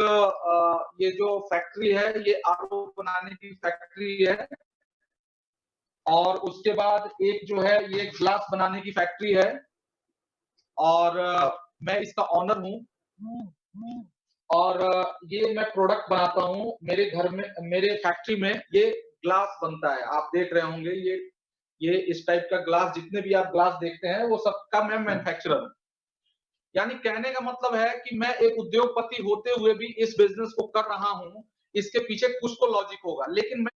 ये जो फैक्ट्री है ये आरओ बनाने की फैक्ट्री है, और उसके बाद एक जो है ये ग्लास बनाने की फैक्ट्री है, और मैं इसका ऑनर हूँ। और ये मैं प्रोडक्ट बनाता हूँ मेरे घर में, मेरे फैक्ट्री में ये ग्लास बनता है। आप देख रहे होंगे ये इस टाइप का ग्लास, जितने भी आप ग्लास देखते हैं वो सबका मैं मैन्युफैक्चरर हूँ। यानी कहने का मतलब है कि मैं एक उद्योगपति होते हुए भी इस बिजनेस को कर रहा हूँ। इसके पीछे कुछ तो लॉजिक होगा, लेकिन मैं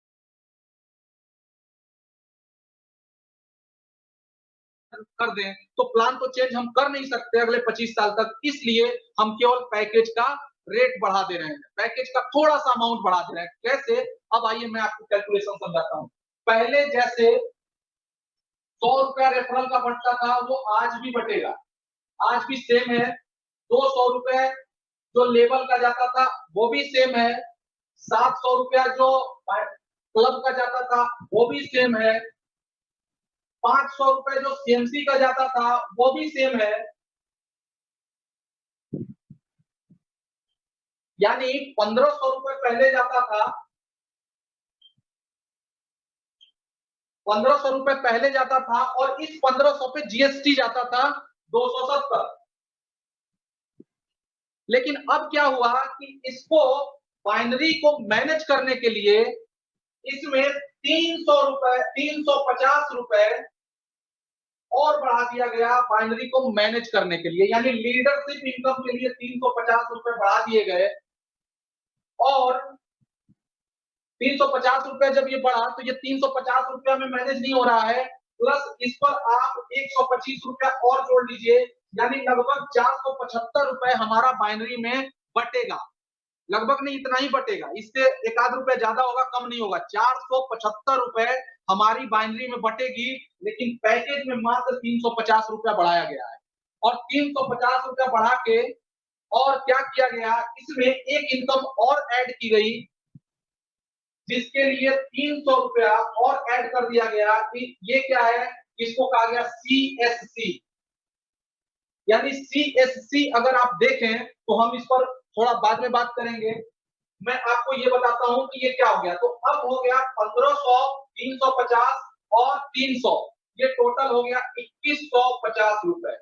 कर दें तो प्लान तो चेंज हम कर नहीं सकते अगले 25 साल तक, इसलिए हम केवल पैकेज का रेट बढ़ा दे रहे हैं, पैकेज का थोड़ा सा अमाउंट बढ़ा दे रहे हैं। कैसे? अब आइए मैं आपको कैलकुलेशन समझाता हूँ। पहले जैसे 100 रुपया रेफरल का बढ़ता था वो आज भी बटेगा, आज भी सेम है। 200 रुपए जो लेवल का जाता था वो भी सेम है। 700 रुपया जो क्लब का जाता था वो भी सेम है। 500 रुपए जो सीएमसी का जाता था वो भी सेम है। यानी 1500 रुपए पहले जाता था, 1500 रुपए पहले जाता था, और इस 1500 पे जीएसटी जाता था 270। लेकिन अब क्या हुआ कि इसको, बाइनरी को मैनेज करने के लिए इसमें 300 रुपए, 350 रुपए और बढ़ा दिया गया बाइनरी को मैनेज करने के लिए। यानी लीडरशिप इनकम के लिए 350 रुपए बढ़ा दिए गए, और 350 रुपया जब ये बढ़ा तो ये 350 रुपया में मैनेज नहीं हो रहा है, प्लस इस पर आप 125 रुपया और जोड़ लीजिए, यानी लगभग 475 रुपए हमारा बाइनरी में बटेगा। लगभग नहीं, इतना ही बटेगा, इससे एक आध रुपया ज्यादा होगा, कम नहीं होगा। 475 रुपए हमारी बाइनरी में बटेगी, लेकिन पैकेज में मात्र 350 रुपया बढ़ाया गया है। और 350 रुपया बढ़ा के और क्या किया गया, इसमें एक इनकम और ऐड की गई, जिसके लिए 300 रुपया और ऐड कर दिया गया कि ये क्या है, इसको कहा गया सीएससी। यानी सीएससी अगर आप देखें तो हम इस पर थोड़ा बाद में बात करेंगे। मैं आपको ये बताता हूं कि ये क्या हो गया। तो अब हो गया 1500, 350 और 300, ये टोटल हो गया 2150 रुपए।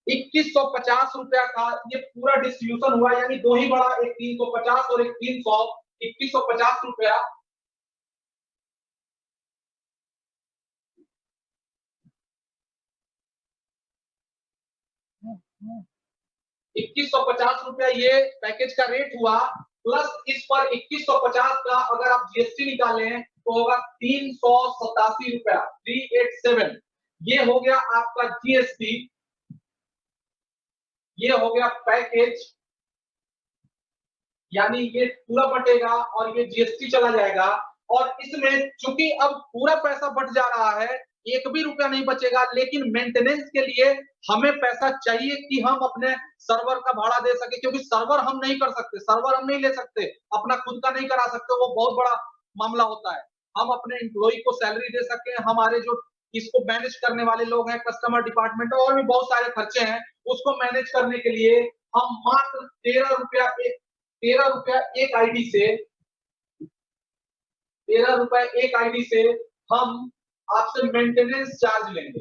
2150 रुपया का ये पूरा डिस्ट्रीब्यूशन हुआ, यानी दो ही बड़ा, एक 350 और एक 300, 2150 रुपया। ₹2150 ये पैकेज का रेट हुआ, प्लस इस पर 2150 का अगर आप जीएसटी निकालें तो होगा 387 रुपया, 387। ये हो गया आपका जीएसटी, ये हो गया पैकेज, यानी ये पूरा बटेगा और ये जीएसटी चला जाएगा। और इसमें चूंकि अब पूरा पैसा बट जा रहा है, एक भी रुपया नहीं बचेगा, लेकिन मेंटेनेंस के लिए हमें पैसा चाहिए कि हम अपने सर्वर का भाड़ा दे सके, क्योंकि सर्वर हम नहीं कर सकते, सर्वर हम नहीं ले सकते, अपना खुद का नहीं करा सकते, वो बहुत बड़ा मामला होता है। हम अपने एम्प्लॉय को सैलरी दे सके, हमारे जो इसको मैनेज करने वाले लोग हैं, कस्टमर डिपार्टमेंट और भी बहुत सारे खर्चे हैं, उसको मैनेज करने के लिए हम मात्र 13 रुपया एक आईडी से, 13 रुपए एक आईडी से हम आपसे मेंटेनेंस चार्ज लेंगे।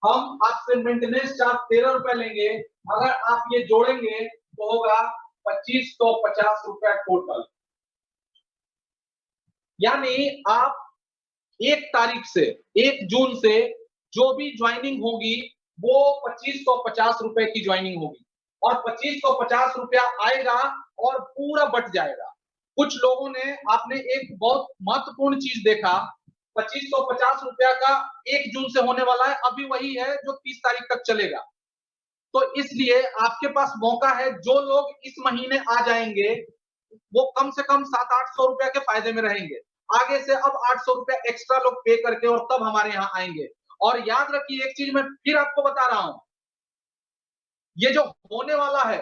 हम आपसे मेंटेनेंस चार्ज 13 रुपए लेंगे। अगर आप ये जोड़ेंगे तो होगा 2550 रुपए टोटल। यानी आप 1 तारीख से, 1 जून से जो भी ज्वाइनिंग होगी वो 2550 रुपए की ज्वाइनिंग होगी, और 2550 रुपया आएगा और पूरा बट जाएगा। कुछ लोगों ने, आपने एक बहुत महत्वपूर्ण चीज देखा, 2550 रुपया का 1 जून से होने वाला है, अभी वही है जो 30 तारीख तक चलेगा। तो इसलिए आपके पास मौका है, जो लोग इस महीने आ जाएंगे वो कम से कम 700-800 रुपया के फायदे में रहेंगे। आगे से अब 800 रुपया एक्स्ट्रा लोग पे करके और तब हमारे यहाँ आएंगे। और याद रखिए एक चीज मैं फिर आपको बता रहा हूं, ये जो होने वाला है,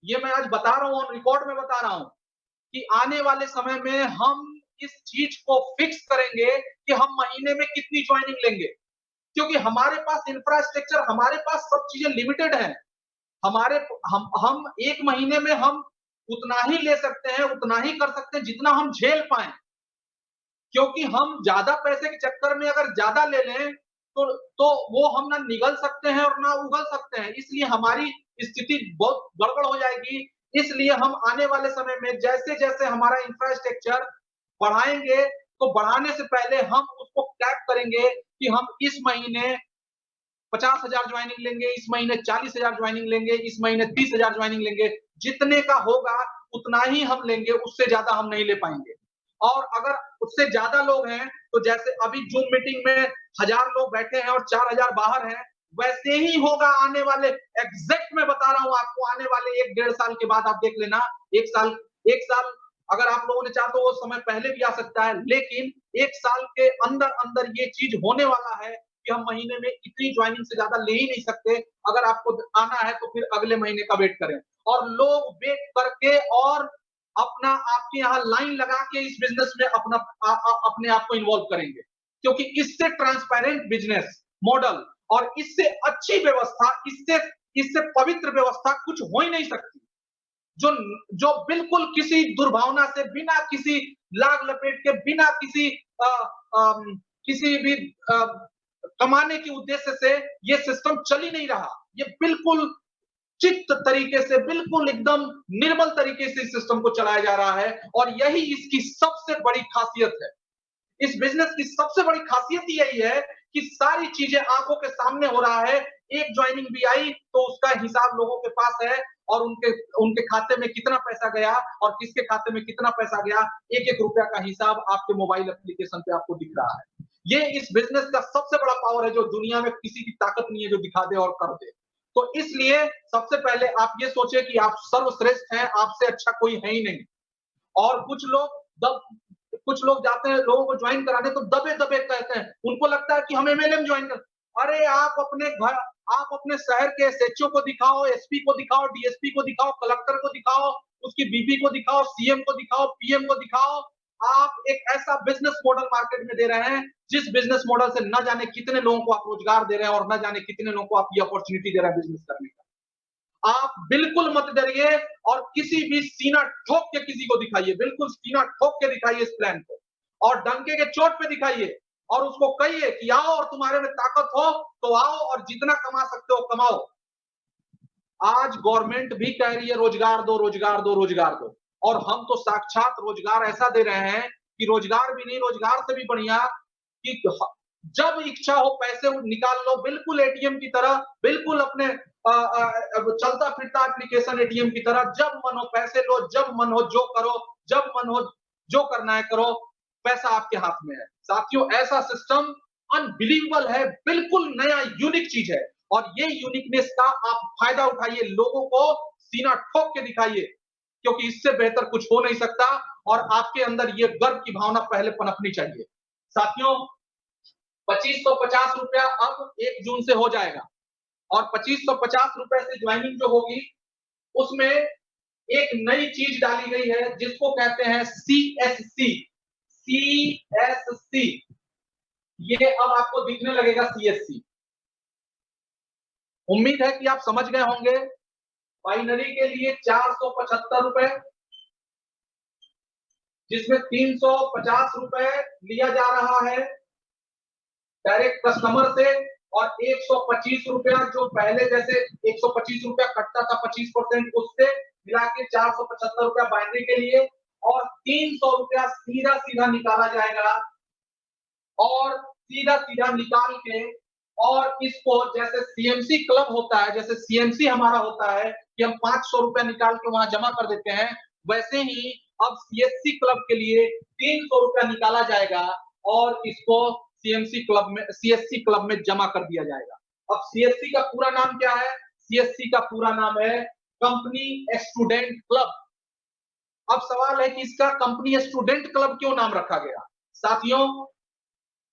ये मैं आज बता रहा हूं, ऑन रिकॉर्ड में बता रहा हूं कि आने वाले समय में हम इस चीज को फिक्स करेंगे कि हम महीने में कितनी ज्वाइनिंग लेंगे, क्योंकि हमारे पास इंफ्रास्ट्रक्चर, हमारे पास सब चीजें लिमिटेड हैं। हमारे हम 1 महीने में हम उतना ही ले सकते हैं, उतना ही कर सकते हैं जितना हम झेल पाएँ। क्योंकि हम ज़्यादा पैसे के चक्कर में अगर ज़्यादा ले लें, तो वो हम ना निगल सकते हैं और ना उगल सकते हैं। इसलिए हमारी स्थिति बहुत गड़बड़ हो जाएगी। इसलिए हम आने वाले समय में जैसे-जैसे हमारा इंफ्रास्ट्रक्चर बढ़ाएँगे, तो बढ़ाने से पहले हम उसको कैप करेंगे कि हम इस महीने 50,000 ज्वाइनिंग लेंगे, इस महीने 40,000 ज्वाइनिंग लेंगे, इस महीने 30,000 ज्वाइनिंग लेंगे। जितने का होगा उतना ही हम लेंगे, उससे ज़्यादा हम नहीं ले पाएँगे। और अगर उससे ज़्यादा लोग हैं, तो जैसे अभी ज़ूम मीटिंग में 1,000 लोग बैठे हैं और 4,000 बाहर हैं, वैसे ही होगा आने वाले एग्ज़ैक्ट मैं बता रहा हूँ आपको आने वाले 1 डेढ़ साल के बाद आप देख लेना। 1 साल अगर आप लोगों ने चाहा तो वो समय पहले भी आ सकता है, लेकिन 1 साल के अंदर-अंदर ये चीज़ होने वाला है कि हम महीने में इतनी ज्वाइनिंग से ज़्यादा ले ही नहीं सकते। अगर आपको आना है तो फिर अगले महीने का वेट करें। और लोग वेट करके और अपना आपके यहाँ लाइन लगा के इस बिज़नेस में अपने आप को इन्वॉल्व करेंगे। क्योंकि इससे ट्रांसपेरेंट बिज़नेस मॉडल और इससे अच्छी व्यवस्था, इससे इससे पवित्र व्यवस्था कुछ हो ही नहीं सकती। जो जो बिल्कुल किसी दुर्भावना से, बिना किसी लाग लपेट के, बिना अ, किसी भी कमाने के उद्देश्य से ये सिस्टम चल ही नहीं रहा। ये बिल्कुल चित्त तरीके से, बिल्कुल एकदम निर्मल तरीके से इस सिस्टम को चलाया जा रहा है और यही इसकी सबसे बड़ी खासियत है। इस बिज़नेस की सबसे बड़ी खासियत ही यही है कि सारी चीज़ें आँखों के सामने हो रहा है। एक जॉइनिंग भी आई तो उसका हिसाब लोगों के पास है और उनके उनके खाते में कितना पैसा गया और किसके खाते में कितना पैसा गया, एक-एक रुपया का हिसाब आपके मोबाइल एप्लीकेशन पे आपको दिख रहा है। ये इस बिज़नेस का सबसे बड़ा पावर है जो दुनिया में किसी की ताकत नहीं है जो दिखा दे और कर दे। तो इसलिए सबसे पहले आप ये सोचिए कि आप सर्वश्रेष्ठ हैं, आपसे अच्छा कोई है ही नहीं। और दब कुछ लोग जाते हैं लोगों को ज्वाइन कराने तो दबे-दबे कहते हैं। उनको लगता है कि हम एमएलएम ज्वाइन कर अरे आप अपने शहर के एसएचओ को दिखाओ, एसपी को दिखाओ, डीएसपी को दिखाओ, कलेक्टर को दिखाओ, उसकी बीपी को दिखाओ, सीएम को दिखाओ, पीएम को दिखाओ। आप एक ऐसा बिज़नेस मॉडल मार्केट में दे रहे हैं, जिस बिज़नेस मॉडल से न जाने कितने लोगों को आप रोज़गार दे रहे हैं और न जाने कितने लोगों को आप ये अपॉर्च्युनिटी दे रहे हैं बिज़नेस करने का। आप बिल्कुल मत डरिए और किसी भी सीना ठोक के किसी को दिखाइए, बिल्कुल सीना ठोक के दिखाइए इस प्लान को और डंके के चोट पे दिखाइए और उसको कहिए कि आओ और तुम्हारे में ताकत हो तो आओ और जितना कमा सकते हो कमाओ। आज गवर्नमेंट भी कह रही है रोजगार दो, रोजगार दो, रोजगार दो और हम तो साक्षात रोजगार ऐसा दे रहे हैं कि रोजगार भी नहीं, रोजगार से भी बढ़िया कि जब इच्छा हो पैसे निकाल लो बिल्कुल एटीएम की तरह, बिल्कुल अपने चलता फिरता एप्लीकेशन एटीएम की तरह जब मन हो पैसे लो, जब मन हो जो करो, जब मन हो जो करना है करो, पैसा आपके हाथ में है। साथियों ऐसा सिस्टम अनबिलीवेबल है, बिल्कुल नया यूनिक चीज है और ये यूनिकनेस का आप फायदा उठाइए, लोगों को सीना ठोक के दिखाइए क्योंकि इससे बेहतर कुछ हो नहीं सकता और आपके अंदर ये गर्व की भावना पहले पनपनी चाहिए। साथियों 2550 रुपया अब 1 जून से हो जाएगा और 2550 रुपए से ज्वाइनिंग जो होगी उसमें एक नई चीज डाली गई है जिसको कहते हैं सीएससी। सीएससी ये अब आपको दिखने लगेगा सीएससी। उम्मीद है कि आप समझ गए होंगे। बाइनरी के लिए 475 रुपए जिसमें 350 रुपए लिया जा रहा है डायरेक्ट कस्टमर से और 125 रुपया जो पहले जैसे 125 रुपया कटता था 25% उससे मिला के 475 रुपया बाइनरी के लिए और 300 रुपया सीधा सीधा निकाला जाएगा और सीधा सीधा निकाल के और इसको जैसे सीएमसी क्लब होता है, जैसे सीएमसी हमारा होता है कि हम 500 रुपया निकाल के वहां जमा कर देते हैं, वैसे ही अब सीएससी क्लब के लिए 300 रुपया निकाला जाएगा और इसको सीएससी क्लब में जमा कर दिया जाएगा। अब सीएससी का पूरा नाम क्या है? सीएससी का पूरा नाम है कंपनी स्टूडेंट क्लब। अब सवाल है कि इसका कंपनी स्टूडेंट क्लब क्यों नाम रखा गया? साथियों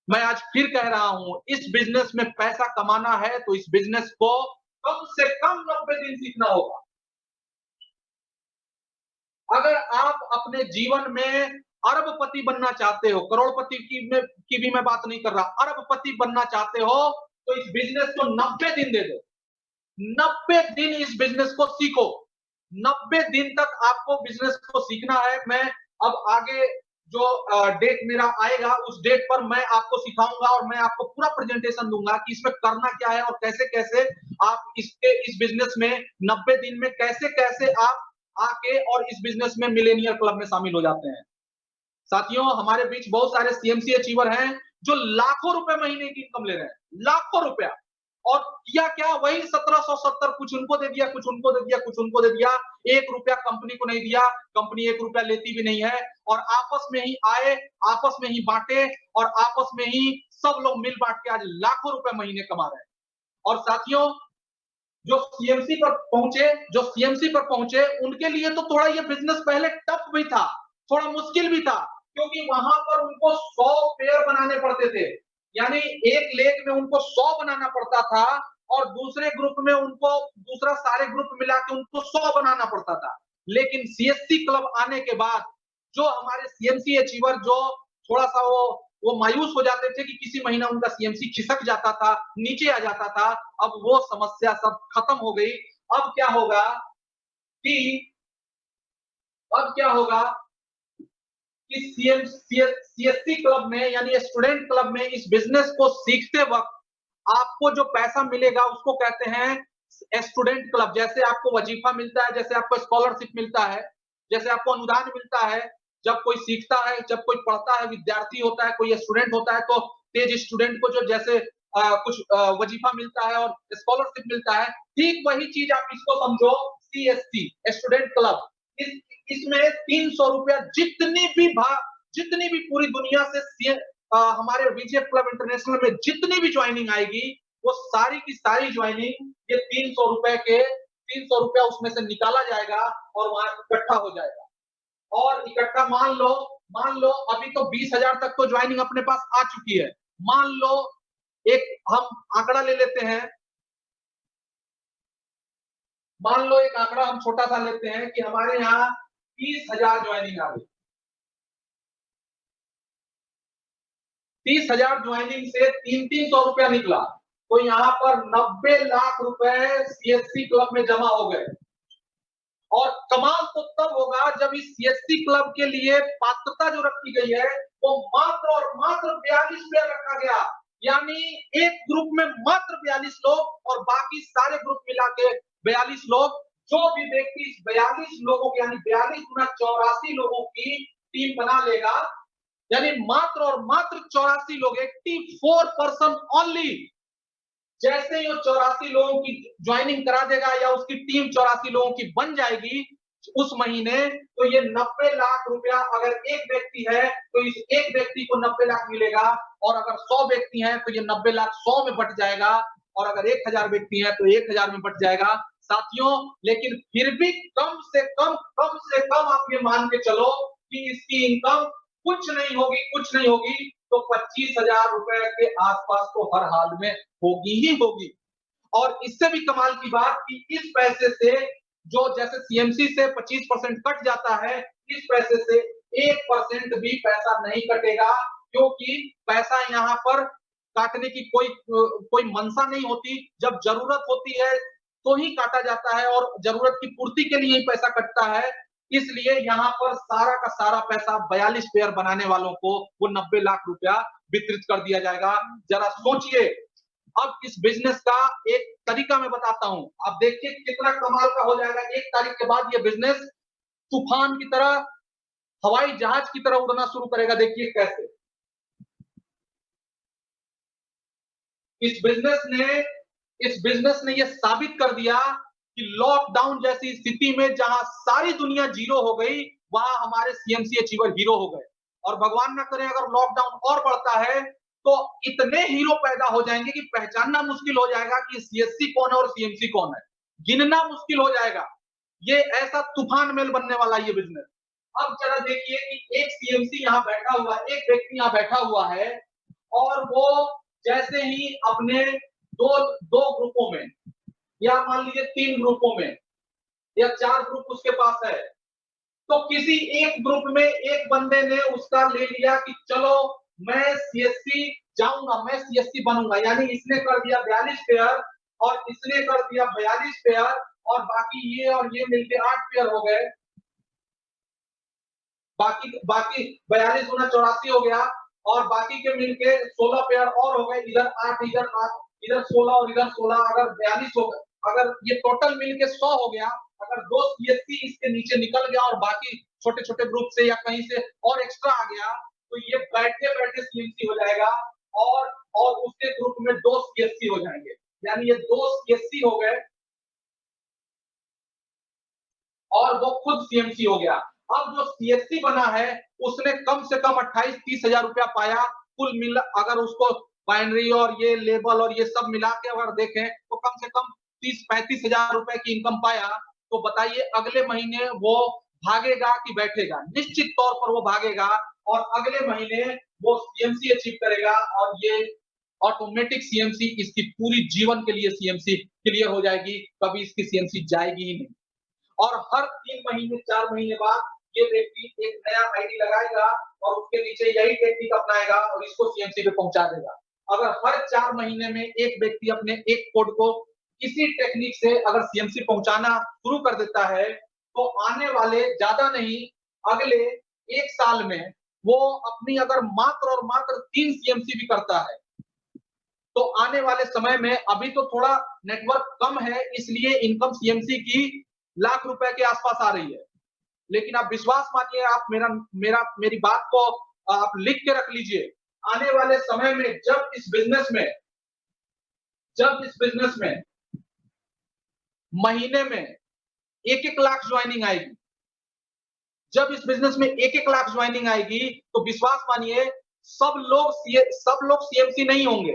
मैं आज फिर कह रहा हूं इस बिजनेस में पैसा कमाना है तो इस बिजनेस को कम से कम 90 दिन सीखना होगा। अगर आप अपने जीवन में अरबपति बनना चाहते हो, करोड़पति की भी मैं बात नहीं कर रहा, अरबपति बनना चाहते हो तो इस बिजनेस को 90 दिन दे दो। 90 दिन इस बिजनेस को सीखो। 90 दिन तक आपको बिजनेस को सीखना है। मैं अब आगे जो डेट मेरा आएगा उस डेट पर मैं आपको सिखाऊंगा और मैं आपको पूरा प्रेजेंटेशन दूंगा कि इसमें करना क्या है और कैसे कैसे आप इस बिजनेस में 90 दिन में कैसे कैसे आप आके और इस बिजनेस में मिलेनियर क्लब में शामिल हो जाते हैं। साथियों, हमारे बीच बहुत सारे सीएमसी अचीवर हैं जो लाखों रुपए महीने की इनकम ले रहे हैं, लाखों रुपया। और किया क्या, वही 1770, कुछ उनको दे दिया, कुछ उनको दे दिया, कुछ उनको दे दिया। 1 रुपया कंपनी को नहीं दिया, कंपनी 1 रुपया लेती भी नहीं है। और आपस में ही आए, आपस में ही बांटे और आपस में ही सब लोग मिल बांट के आज लाखों रुपए महीने कमा रहे हैं। और साथियों, जो सीएमसी पर पहुंचे उनके लिए तो थोड़ा ये बिजनेस पहले टफ भी था, थोड़ा मुश्किल भी था, क्योंकि वहां पर उनको 100 पेयर बनाने पड़ते थे। यानी एक लेग में उनको 100 बनाना पड़ता था और दूसरे ग्रुप में उनको दूसरा सारे ग्रुप मिला के उनको 100 बनाना पड़ता था। लेकिन सीएससी क्लब आने के बाद जो हमारे सीएमसी अचीवर जो थोड़ा सा वो मायूस हो जाते थे कि किसी महीना उनका सीएमसी खिसक जाता था, नीचे आ जाता था, अब वो समस्या सब खत्म हो गई। अब क्या होगा कि अब क्या होगा कि सीएससी क्लब में यानी स्टूडेंट क्लब में इस बिजनेस को सीखते वक्त आपको जो पैसा मिलेगा उसको कहते हैं स्टूडेंट क्लब। जैसे आपको वजीफा मिलता है, जैसे आपको स्कॉलरशिप मिलता है, जैसे आपको अनुदान मिलता है, जब कोई सीखता है, जब कोई पढ़ता है, विद्यार्थी होता है, कोई स्टूडेंट होता है, तो तेज स्टूडेंट को जो जैसे कुछ वजीफा मिलता है और स्कॉलरशिप मिलता है, ठीक वही चीज आप इसको समझो सीएससी स्टूडेंट क्लब। इसमें 300 रुपया जितनी भी पूरी दुनिया से हमारे वीजेएफ क्लब इंटरनेशनल में जितनी भी ज्वाइनिंग आएगी, वो सारी की सारी ज्वाइनिंग ये 300 रुपया उसमें से निकाला जाएगा और वहां इकट्ठा हो जाएगा। और इकट्ठा मान लो अभी तो 20,000 तक तो ज्वाइनिंग अपने पास आ चुकी है। मान लो एक हम आंकड़ा ले लेते हैं, मान लो एक आंकड़ा हम छोटा सा लेते हैं कि हमारे यहाँ 30,000 ज्वाइनिंग आ गई। 30,000 ज्वाइनिंग से 300 रुपया निकला, तो यहाँ पर 90 लाख रुपए सीएससी क्लब में जमा हो गए। और कमाल तो तब होगा जब इस सीएससी क्लब के लिए पात्रता जो रखी गई है वो मात्र और मात्र 42 पेयर रखा गया। यानी एक ग्रुप में मात्र 42 लोग और बाकी सारे ग्रुप मिला के 42 लोग। जो भी व्यक्ति इस 42 लोगों की यानी 42 गुना 84 लोगों की टीम बना लेगा, यानी मात्र और मात्र 84 लोग, 84 पर्सन ओनली, जैसे ही वो 84 लोगों की ज्वाइनिंग करा देगा या उसकी टीम 84 लोगों की बन जाएगी उस महीने, तो ये 90 लाख रुपया अगर एक व्यक्ति है तो इस एक व्यक्ति को 90 लाख मिलेगा। और अगर 100 व्यक्ति हैं तो ये 90 लाख 100 में बट जाएगा। और अगर 1000 व्यक्ति हैं तो 1000 में बट जाएगा। साथियों, लेकिन फिर भी कम से कम आप ये मान के चलो कि इसकी इनकम कुछ नहीं होगी तो 25,000 रुपए के आसपास तो हर हाल में होगी ही होगी। और इससे भी कमाल की बात कि इस पैसे से जो जैसे सीएमसी से 25% कट जाता है, इस पैसे से 1% भी पैसा नहीं कटेगा, क्योंकि पैसा यहाँ पर काटने की कोई मंशा नहीं होती। जब जरूरत होती है तो ही काटा जाता है और जरूरत की पूर्ति के लिए ही पैसा कटता है। इसलिए यहाँ पर सारा का सारा पैसा 42 पेयर बनाने वालों को वो 90 लाख रुपया वितरित कर दिया जाएगा। जरा सोचिए, अब इस बिजनेस का एक तरीका मैं बताता हूं, आप देखिए कितना कमाल का हो जाएगा। 1 तारीख के बाद ये बिजनेस तूफान की तरह, हवाई जहाज की तरह उड़ना शुरू करेगा। देखिए कैसे इस बिजनेस ने ये साबित कर दिया कि लॉकडाउन जैसी स्थिति में जहां सारी दुनिया जीरो हो गई, वहां हमारे सीएमसी अचीवर हीरो हो गए। और भगवान ना करे अगर लॉकडाउन और बढ़ता है तो इतने हीरो पैदा हो जाएंगे कि पहचानना मुश्किल हो जाएगा कि सीएससी कौन है और सीएमसी कौन है, गिनना मुश्किल हो जाएगा। ये ऐसा तूफान मेल बनने वाला ये बिजनेस। अब जरा देखिए कि एक सीएमसी यहाँ बैठा हुआ है, एक व्यक्ति यहाँ बैठा हुआ है और वो जैसे ही अपने दो ग्रुपों में या मान लीजिए 3 ग्रुपों में या 4 ग्रुप उसके पास है, तो किसी एक ग्रुप में एक बंदे ने उसका ले लिया कि चलो मैं सीएससी जाऊंगा, मैं सीएससी बनूंगा। यानी इसने कर दिया 42 पेयर और इसने कर दिया 42 पेयर, और बाकी ये और ये मिलके 8 पेयर हो गए। बाकी बाकी 42 गुना 84 हो गया, और बाकी के मिलके 16 पेयर और हो गए। इधर 8, इधर 8, इधर 16 और इधर 16, अगर 42 हो गए, अगर ये टोटल मिलके 100 हो गया। अगर 2 सीएससी इसके नीचे निकल गया और बाकी छोटे छोटे ग्रुप से या कहीं से और एक्स्ट्रा आ गया, तो ये बैठे बैठे सीएमसी हो जाएगा, और उसके ग्रुप में 2 सीएससी हो जाएंगे, यानी ये 2 सीएससी हो गए और वो खुद सीएमसी हो गया। अब जो सीएससी बना है उसने कम से कम 28-30 हजार रुपया पाया कुल मिल, अगर उसको बाइनरी और ये लेबल और ये सब मिला के अगर देखें तो कम से कम 30-35 हजार रुपए की इनकम पाया। तो बताइए अगले महीने वो भागेगा कि बैठेगा? निश्चित तौर पर वो भागेगा, और अगले महीने वो सीएमसी अचीव करेगा, और ये ऑटोमेटिक सीएमसी इसकी पूरी जीवन के लिए सीएमसी क्लियर हो जाएगी, कभी इसकी सीएमसी जाएगी ही नहीं। और हर 3 महीने 4 महीने बाद ये व्यक्ति एक नया आईडी लगाएगा और उसके नीचे यही टेक्निक अपनाएगा और इसको सीएमसी पे पहुंचा देगा। अगर हर 4 महीने में एक व्यक्ति अपने एक कोड को इसी टेक्निक से अगर सीएमसी पहुंचाना शुरू कर देता है, तो आने वाले ज्यादा नहीं, अगले 1 साल में वो अपनी अगर मात्र और मात्र 3 सीएमसी भी करता है, तो आने वाले समय में, अभी तो थोड़ा नेटवर्क कम है इसलिए इनकम सीएमसी की लाख रुपए के आसपास आ रही है, लेकिन आप विश्वास मानिए, आप मेरी बात को आप लिख के रख लीजिए। आने वाले समय में जब इस बिजनेस में महीने में 1-1 लाख ज्वाइनिंग आएगी, जब इस बिजनेस में 1-1 लाख ज्वाइनिंग आएगी, तो विश्वास मानिए सब लोग सीएमसी नहीं होंगे।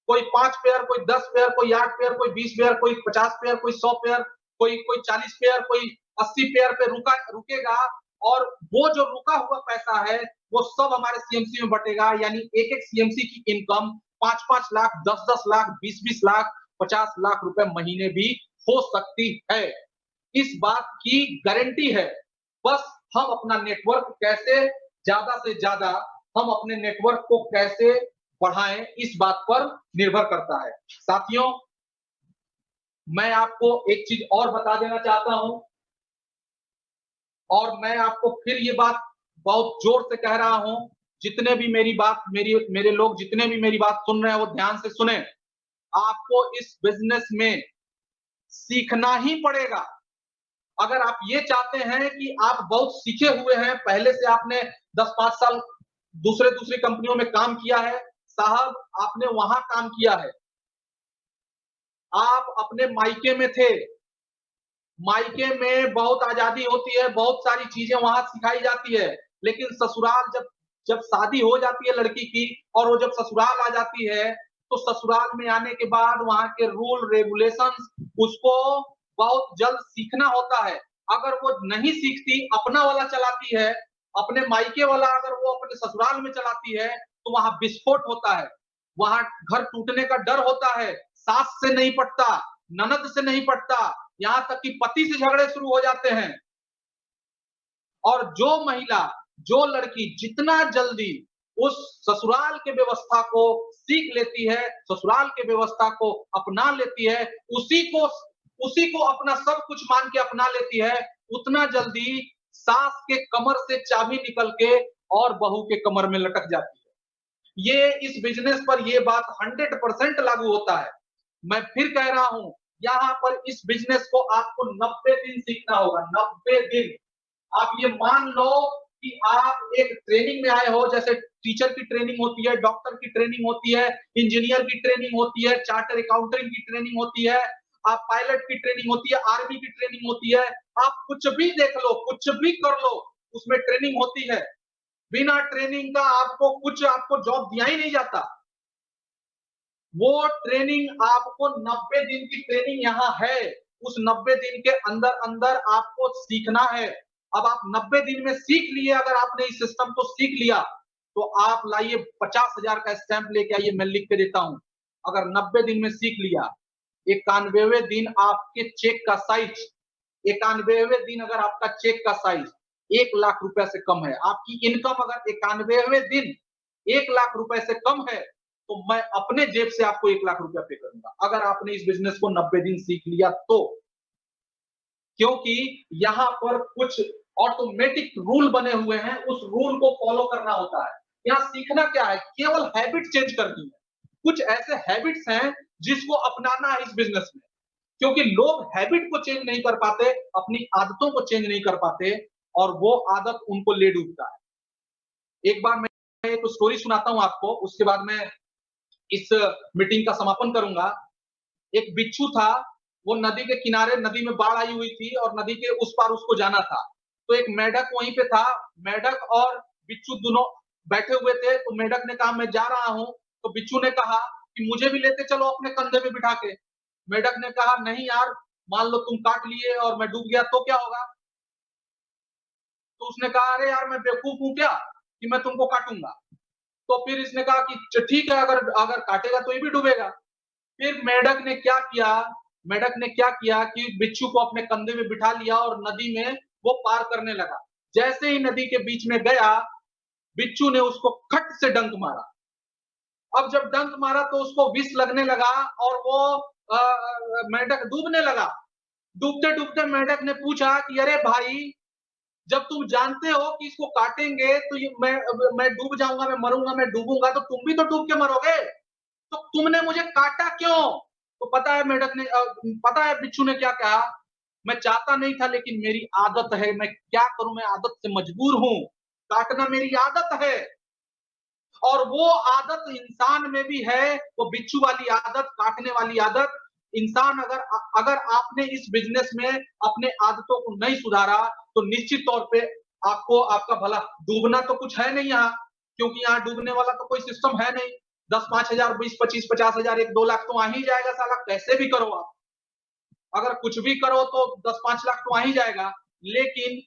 कोई 5 पेयर, कोई 10 पेयर, कोई 8 पेयर, कोई 20 पेयर, कोई 50 पेयर, कोई 100 पेयर, कोई 40 पेयर, कोई 80 पेयर पे रुकेगा, और वो जो रुका हुआ पैसा है वो सब हमारे सीएमसी में बटेगा, यानी एक-एक सीएमसी की इनकम 5-5 लाख, 10-10 लाख, 20-20 लाख, 50 लाख रुपए महीने भी हो सकती है। इस बात की गारंटी है। बस हम अपना नेटवर्क कैसे ज्यादा से ज्यादा, हम अपने नेटवर्क को कैसे बढ़ाएं, इस बात पर निर्भर करता है। साथियों, मैं आपको एक चीज और बता देना चाहता हूं, और मैं आपको फिर ये बात बहुत जोर से कह रहा हूं, जितने भी मेरे लोग जितने भी मेरी बात सुन रहे हैं वो ध्यान से सुने। आपको इस बिजनेस में सीखना ही पड़ेगा। अगर आप ये चाहते हैं कि आप बहुत सीखे हुए हैं, पहले से आपने 10-5 साल दूसरी कंपनियों में काम किया है, साहब आपने वहां काम किया है, आप अपने मायके में थे, मायके में बहुत आजादी होती है, बहुत सारी चीजें वहां सिखाई जाती है, लेकिन ससुराल जब शादी हो जाती है लड़की की और वो जब ससुराल आ जाती है, तो ससुराल में आने के बाद वहां के रूल रेगुलेशंस उसको बहुत जल्द सीखना होता है। अगर वो नहीं सीखती, अपना वाला चलाती है, अपने मायके वाला अगर वो अपने ससुराल में चलाती है, तो वहां विस्फोट होता है, वहां घर टूटने का डर होता है, सास से नहीं पटता, ननद से नहीं पटता, यहां तक कि पति से झगड़े शुरू हो जाते हैं। और जो महिला, जो लड़की जितना जल्दी उस ससुराल के व्यवस्था को सीख लेती है, ससुराल के व्यवस्था को अपना लेती है, उसी को अपना सब कुछ मान के अपना लेती है, उतना जल्दी सास के कमर से चाबी निकल के और बहू के कमर में लटक जाती है। ये इस बिजनेस पर ये बात 100% लागू होता है। मैं फिर कह रहा हूं, यहाँ पर इस बिजनेस को आपको 90 दिन सीखना होगा, 90 दिन। आप ये मान लो कि आप एक ट्रेनिंग में आए हो, जैसे टीचर की ट्रेनिंग होती है, डॉक्टर की ट्रेनिंग होती है, इंजीनियर की ट्रेनिंग होती है, चार्टर अकाउंटेंट की ट्रेनिंग होती है, आप पायलट की ट्रेनिंग होती है, आर्मी की ट्रेनिंग होती है, आप कुछ भी देख लो, कुछ भी कर लो, उसमें ट्रेनिंग होती है। बिना ट्रेनिंग का आपको जॉब दिया ही नहीं जाता। वो ट्रेनिंग आपको 90 दिन की ट्रेनिंग यहाँ है, उस 90 दिन के अंदर अंदर आपको सीखना है। अब आप 90 दिन में सीख लिए, अगर आपने इस सिस्टम को सीख लिया, तो आप लाइए 50,000 का स्टैंप लेके आइए, मैं लिख के देता हूं। अगर 90 दिन में सीख लिया, 91वें दिन आपके चेक का साइज, 91वें दिन अगर आपका चेक का साइज 1 लाख रुपए से कम है, आपकी इनकम अगर 91वें दिन 1 लाख रुपए से कम है, तो मैं अपने जेब से आपको 1 लाख रुपया पे करूंगा, अगर आपने इस बिजनेस को 90 दिन सीख लिया तो। क्योंकि यहाँ पर कुछ ऑटोमेटिक रूल बने हुए हैं, उस रूल को फॉलो करना होता है। यहाँ सीखना क्या है, केवल हैबिट चेंज करनी है। कुछ ऐसे हैबिट्स हैं जिसको अपनाना है इस बिजनेस में, क्योंकि लोग हैबिट को चेंज नहीं कर पाते, अपनी आदतों को चेंज नहीं कर पाते, और वो आदत उनको ले डूबता है। एक बार मैं एक स्टोरी सुनाता हूं आपको, उसके बाद मैं इस मीटिंग का समापन करूंगा। एक बिच्छू था, वो नदी के किनारे, नदी में बाढ़ आई हुई थी और नदी के उस पार उसको जाना था। तो एक मेढक वहीं पे था, मेढक और बिच्छू दोनों बैठे हुए थे। तो मेढक ने कहा मैं जा रहा हूं, तो बिच्छू ने कहा कि मुझे भी लेते चलो अपने कंधे पे बिठा के। मेढक ने कहा नहीं यार, मान लो तुम काट लिए और मैं डूब गया तो क्या होगा? तो उसने कहा अरे यार मैं बेवकूफ हूं क्या कि मैं तुमको काटूंगा? तो फिर इसने कहा कि ठीक है, अगर अगर काटेगा तो ये भी डूबेगा। फिर मेढक ने क्या किया कि बिच्छू को अपने कंधे में बिठा लिया और नदी में वो पार करने लगा। जैसे ही नदी के बीच में गया, बिच्छू ने उसको खट से डंक मारा। अब जब डंक मारा तो उसको विष लगने लगा और वो मेढक डूबने लगा। डूबते डूबते मेढक ने पूछा कि अरे भाई, जब तुम जानते हो कि इसको काटेंगे तो ये मैं डूब जाऊंगा, मैं मरूंगा, मैं डूबूंगा, तो तुम भी तो डूब के मरोगे, तो तुमने मुझे काटा क्यों? तो पता है पता है बिच्छू ने क्या कहा? मैं चाहता नहीं था लेकिन मेरी आदत है, मैं क्या करूं, मैं आदत से मजबूर हूं, काटना मेरी आदत है। और वो आदत इंसान में भी है, वो बिच्छू वाली आदत, काटने वाली आदत। इंसान अगर अगर आपने इस बिजनेस में अपने आदतों को नहीं सुधारा तो निश्चित तौर पे आपको आपका भला, डूबना तो कुछ है नहीं यहाँ, क्योंकि यहाँ डूबने वाला तो कोई सिस्टम है नहीं। 10-5 हजार, 20-25-50 हजार, 1-2 लाख तो आ ही जाएगा साला, कैसे भी करो आप। अगर कुछ भी करो तो 10-5 लाख तो आ ही जाएगा। लेकिन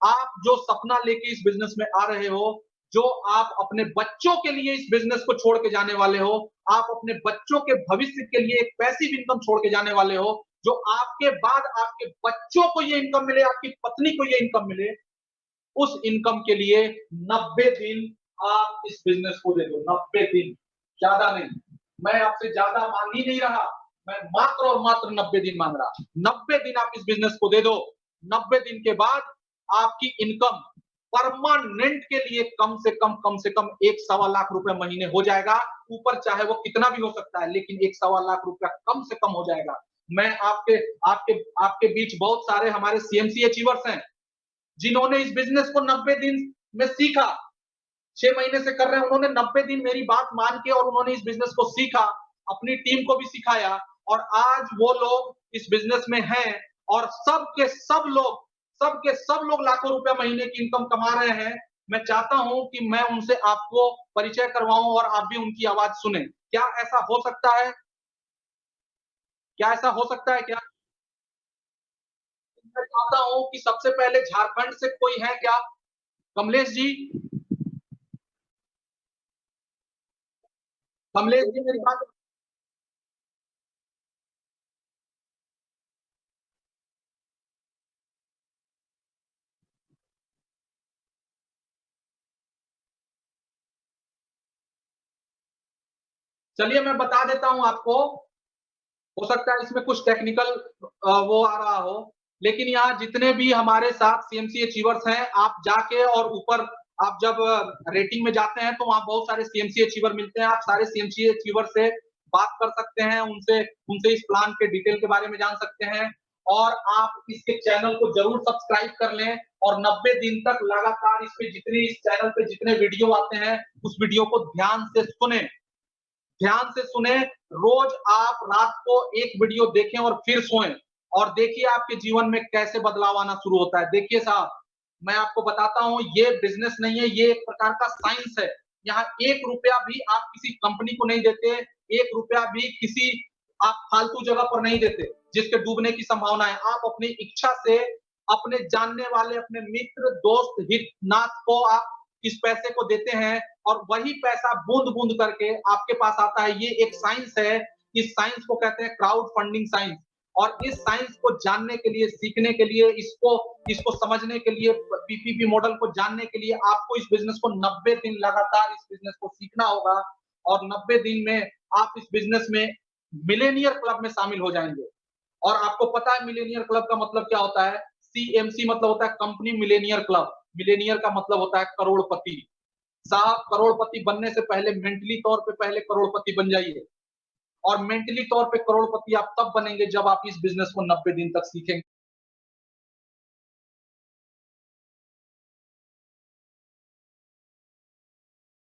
आप जो सपना लेके इस बिजनेस में आ रहे हो, जो आप अपने बच्चों के लिए इस बिजनेस को छोड़ के जाने वाले हो, आप अपने बच्चों के भविष्य के लिए एक पैसिव इनकम छोड़ के जाने वाले हो, जो आपके बाद आपके बच्चों को ये इनकम मिले, आपकी पत्नी को ये इनकम मिले, उस इनकम के लिए 90 दिन आप इस बिजनेस को दे दो। 90 दिन, ज्यादा नहीं। मैं आपसे ज्यादा मांग ही नहीं रहा, मैं मात्र और मात्र 90 दिन मांग रहा। 90 दिन आप इस बिजनेस को दे दो। 90 दिन के बाद आपकी इनकम परमानेंट के लिए कम से कम 1-1.25 लाख रुपए महीने हो जाएगा। ऊपर चाहे वो कितना भी हो सकता है, लेकिन 1-1.25 लाख रुपया कम से कम हो जाएगा। मैं आपके आपके आपके बीच बहुत सारे हमारे सीएमसी अचीवर्स हैं, जिन्होंने इस बिजनेस को 90 दिन में सीखा। 6 महीने से कर रहे हैं, उन्होंने 90 दिन मेरी बात मान के और उन्होंने इस बिजनेस को सीखा, अपनी टीम को भी सिखाया, और आज वो लोग इस बिजनेस में हैं और सब के सब लोग लाखों रुपया महीने की इनकम कमा रहे हैं। मैं चाहता हूं कि मैं उनसे आपको परिचय करवाऊं और आप भी उनकी आवाज सुने। क्या ऐसा हो सकता है? क्या ऐसा हो सकता है क्या? मैं चाहता हूं कि सबसे पहले झारखंड से कोई है क्या? कमलेश जी, कमलेश जी मेरी बात। चलिए मैं बता देता हूं आपको, हो सकता है इसमें कुछ टेक्निकल वो आ रहा हो, लेकिन यहाँ जितने भी हमारे साथ सीएमसी अचीवर्स हैं, आप जाके और ऊपर आप जब रेटिंग में जाते हैं तो वहां बहुत सारे सीएमसी अचीवर मिलते हैं। आप सारे सीएमसी अचीवर से बात कर सकते हैं, उनसे उनसे इस प्लान के डिटेल के बारे में जान सकते हैं। और आप इसके चैनल को जरूर सब्सक्राइब कर लें और 90 दिन तक लगातार इस चैनल पे जितने वीडियो आते हैं उस वीडियो को ध्यान से सुने, ध्यान से सुने। रोज आप रात को एक वीडियो देखें और फिर सोएं, और देखिए आपके जीवन में कैसे बदलाव आना शुरू होता है। देखिए साहब, मैं आपको बताता हूं, ये बिजनेस नहीं है, ये एक प्रकार का साइंस है। यहाँ 1 रुपया भी आप किसी कंपनी को नहीं देते, 1 रुपया भी किसी आप फालतू जगह पर नहीं देते जिसके डूबने की संभावना है। आप अपनी इच्छा से अपने जानने वाले, अपने मित्र, दोस्त, हित नाथ को आप इस पैसे को देते हैं, और वही पैसा बूंद बूंद करके आपके पास आता है। ये एक साइंस है, इस साइंस को कहते हैं क्राउड फंडिंग साइंस। और इस साइंस को जानने के लिए, सीखने के लिए, इसको इसको समझने के लिए, पीपीपी मॉडल को जानने के लिए आपको इस बिजनेस को 90 दिन लगातार इस बिजनेस को सीखना होगा। और 90 दिन में आप इस बिजनेस में मिलेनियर क्लब में शामिल हो जाएंगे। और आपको पता है मिलेनियर क्लब का मतलब क्या होता है? सीएमसी मतलब होता है कंपनी मिलेनियर क्लब। मिलेनियर का मतलब होता है करोड़पति। साहब, करोड़पति बनने से पहले मेंटली तौर पे पहले करोड़पति बन जाइए, और मेंटली तौर पे करोड़पति आप तब बनेंगे जब आप इस बिजनेस को 90 दिन तक सीखेंगे।